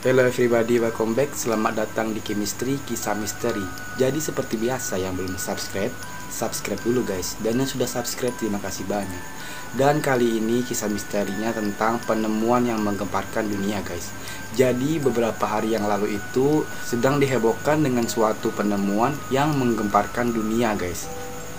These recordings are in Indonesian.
Hello everybody, welcome back. Selamat datang di Chemistry Kisah Misteri. Jadi seperti biasa, yang belum subscribe dulu guys. Dan yang sudah subscribe, terima kasih banyak. Dan kali ini kisah misterinya tentang penemuan yang menggemparkan dunia guys. Jadi beberapa hari yang lalu itu sedang dihebohkan dengan suatu penemuan yang menggemparkan dunia guys.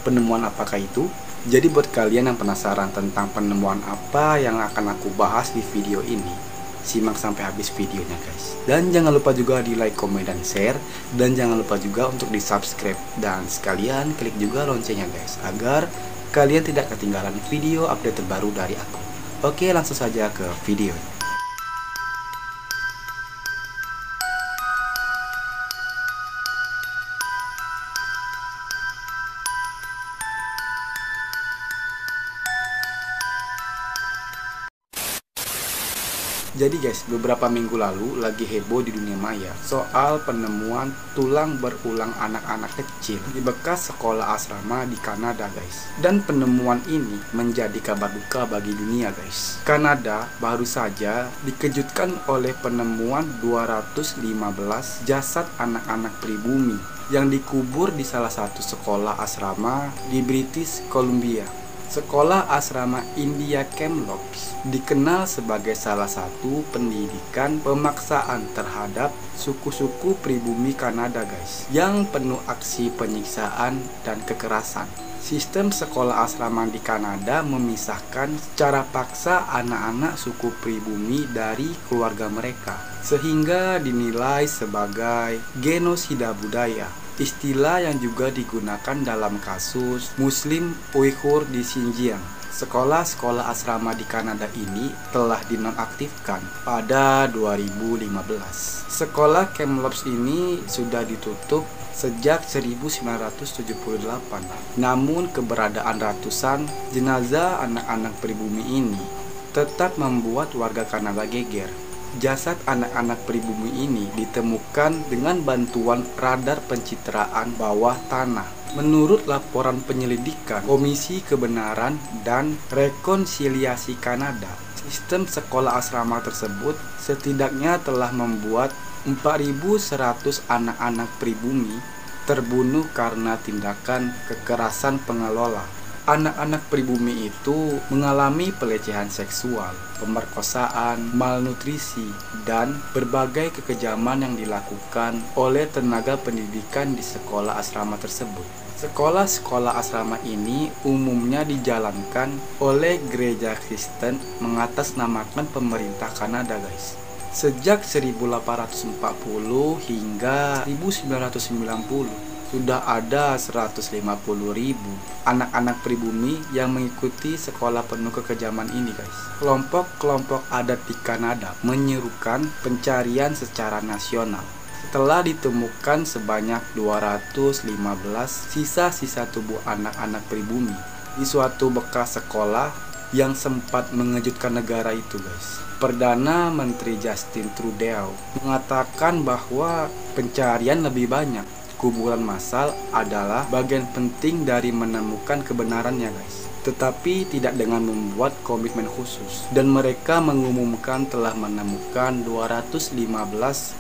Penemuan apakah itu? Jadi buat kalian yang penasaran tentang penemuan apa yang akan aku bahas di video ini, simak sampai habis videonya guys. Dan jangan lupa juga di like, komen, dan share. Dan jangan lupa juga untuk di subscribe. Dan sekalian klik juga loncengnya guys, agar kalian tidak ketinggalan video update terbaru dari aku. Oke, langsung saja ke video. Jadi guys, beberapa minggu lalu lagi heboh di dunia maya soal penemuan tulang berulang anak-anak kecil di bekas sekolah asrama di Kanada guys. Dan penemuan ini menjadi kabar duka bagi dunia guys. Kanada baru saja dikejutkan oleh penemuan 215 jasad anak-anak pribumi yang dikubur di salah satu sekolah asrama di British Columbia. Sekolah asrama India Kamloops dikenal sebagai salah satu pendidikan pemaksaan terhadap suku-suku pribumi Kanada guys, yang penuh aksi penyiksaan dan kekerasan. Sistem sekolah asrama di Kanada memisahkan secara paksa anak-anak suku pribumi dari keluarga mereka, sehingga dinilai sebagai genosida budaya. Istilah yang juga digunakan dalam kasus Muslim Uighur di Xinjiang. Sekolah-sekolah asrama di Kanada ini telah dinonaktifkan pada 2015. Sekolah Kamloops ini sudah ditutup sejak 1978. Namun keberadaan ratusan jenazah anak-anak pribumi ini tetap membuat warga Kanada geger. Jasad anak-anak pribumi ini ditemukan dengan bantuan radar pencitraan bawah tanah. Menurut laporan penyelidikan Komisi Kebenaran dan Rekonsiliasi Kanada, sistem sekolah asrama tersebut setidaknya telah membuat 4.100 anak-anak pribumi terbunuh karena tindakan kekerasan pengelola. Anak-anak pribumi itu mengalami pelecehan seksual, pemerkosaan, malnutrisi, dan berbagai kekejaman yang dilakukan oleh tenaga pendidikan di sekolah asrama tersebut. Sekolah-sekolah asrama ini umumnya dijalankan oleh gereja Kristen mengatasnamakan pemerintah Kanada guys. Sejak 1840 hingga 1990 sudah ada 150.000 anak-anak pribumi yang mengikuti sekolah penuh kekejaman ini guys. Kelompok-kelompok adat di Kanada menyerukan pencarian secara nasional. Setelah ditemukan sebanyak 215 sisa-sisa tubuh anak-anak pribumi di suatu bekas sekolah yang sempat mengejutkan negara itu guys. Perdana Menteri Justin Trudeau mengatakan bahwa pencarian lebih banyak. Kuburan massal adalah bagian penting dari menemukan kebenarannya guys, tetapi tidak dengan membuat komitmen khusus. Dan mereka mengumumkan telah menemukan 215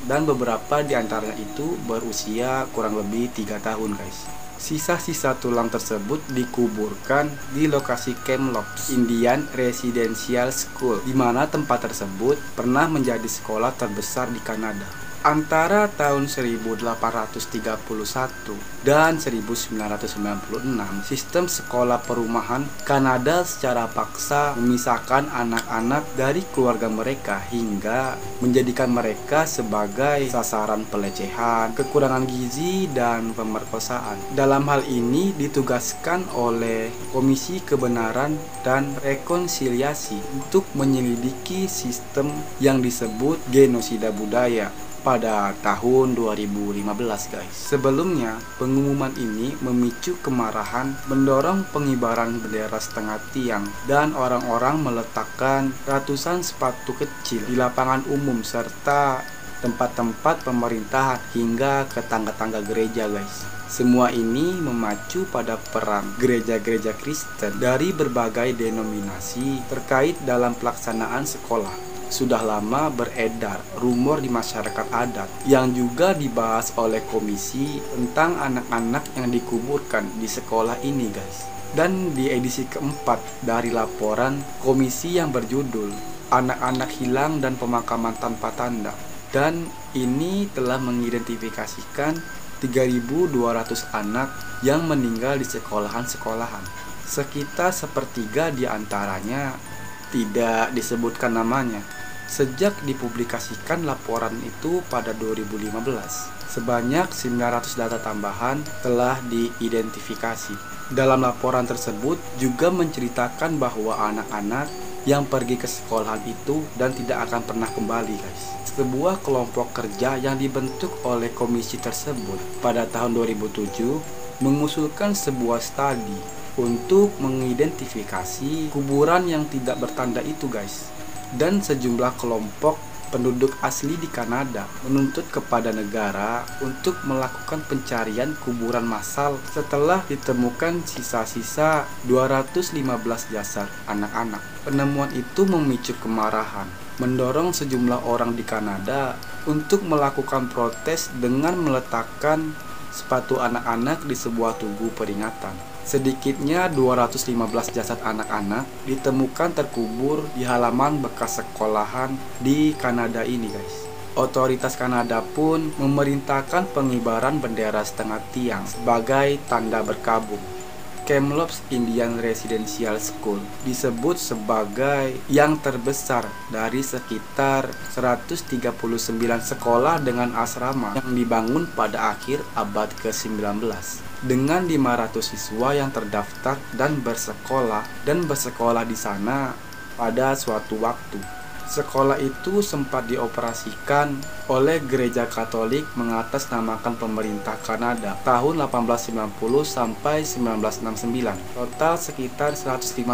dan beberapa di antaranya itu berusia kurang lebih 3 tahun guys. Sisa-sisa tulang tersebut dikuburkan di lokasi Kamloops Indian Residential School, di mana tempat tersebut pernah menjadi sekolah terbesar di Kanada. Antara tahun 1831 dan 1996, sistem sekolah perumahan Kanada secara paksa memisahkan anak-anak dari keluarga mereka hingga menjadikan mereka sebagai sasaran pelecehan, kekurangan gizi, dan pemerkosaan. Dalam hal ini ditugaskan oleh Komisi Kebenaran dan Rekonsiliasi untuk menyelidiki sistem yang disebut genosida budaya pada tahun 2015 guys. Sebelumnya, pengumuman ini memicu kemarahan, mendorong pengibaran bendera setengah tiang, dan orang-orang meletakkan ratusan sepatu kecil di lapangan umum serta tempat-tempat pemerintahan hingga ke tangga-tangga gereja guys. Semua ini memacu pada perang gereja-gereja Kristen dari berbagai denominasi terkait dalam pelaksanaan sekolah. sudah lama beredar rumor di masyarakat adat yang juga dibahas oleh komisi tentang anak-anak yang dikuburkan di sekolah ini guys. Dan di edisi keempat dari laporan komisi yang berjudul Anak-anak Hilang dan Pemakaman Tanpa Tanda, dan ini telah mengidentifikasikan 3.200 anak yang meninggal di sekolahan-sekolahan. Sekitar sepertiga di antaranya tidak disebutkan namanya. Sejak dipublikasikan laporan itu pada 2015, sebanyak 900 data tambahan telah diidentifikasi. Dalam laporan tersebut juga menceritakan bahwa anak-anak yang pergi ke sekolahan itu dan tidak akan pernah kembali guys. Sebuah kelompok kerja yang dibentuk oleh komisi tersebut pada tahun 2007 mengusulkan sebuah studi untuk mengidentifikasi kuburan yang tidak bertanda itu guys. Dan sejumlah kelompok penduduk asli di Kanada menuntut kepada negara untuk melakukan pencarian kuburan massal setelah ditemukan sisa-sisa 215 jasad anak-anak. Penemuan itu memicu kemarahan, mendorong sejumlah orang di Kanada untuk melakukan protes dengan meletakkan sepatu anak-anak di sebuah tugu peringatan. Sedikitnya 215 jasad anak-anak ditemukan terkubur di halaman bekas sekolahan di Kanada ini guys. Otoritas Kanada pun memerintahkan pengibaran bendera setengah tiang sebagai tanda berkabung. Kamloops Indian Residential School disebut sebagai yang terbesar dari sekitar 139 sekolah dengan asrama yang dibangun pada akhir abad ke-19. Dengan 500 siswa yang terdaftar dan bersekolah di sana pada suatu waktu. Sekolah itu sempat dioperasikan oleh Gereja Katolik mengatasnamakan pemerintah Kanada tahun 1890 sampai 1969. Total sekitar 150.000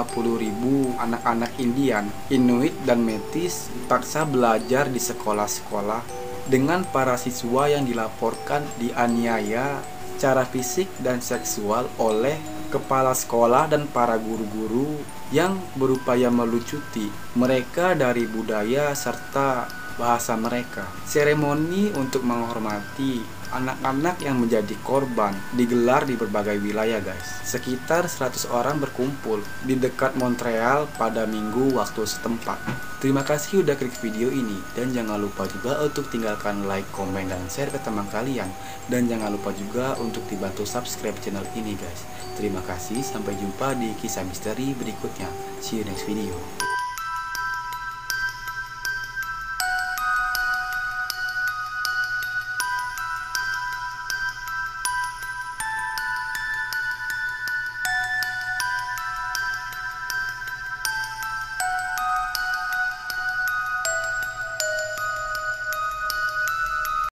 anak-anak Indian, Inuit, dan Métis dipaksa belajar di sekolah-sekolah dengan para siswa yang dilaporkan dianiaya secara fisik dan seksual oleh kepala sekolah dan para guru-guru yang berupaya melucuti mereka dari budaya serta bahasa mereka. Seremoni untuk menghormati anak-anak yang menjadi korban digelar di berbagai wilayah guys. Sekitar 100 orang berkumpul di dekat Montreal pada minggu waktu setempat. Terima kasih udah klik video ini, dan jangan lupa juga untuk tinggalkan like, komen, dan share ke teman kalian. Dan jangan lupa juga untuk dibantu subscribe channel ini guys. Terima kasih, sampai jumpa di kisah misteri berikutnya. See you next video.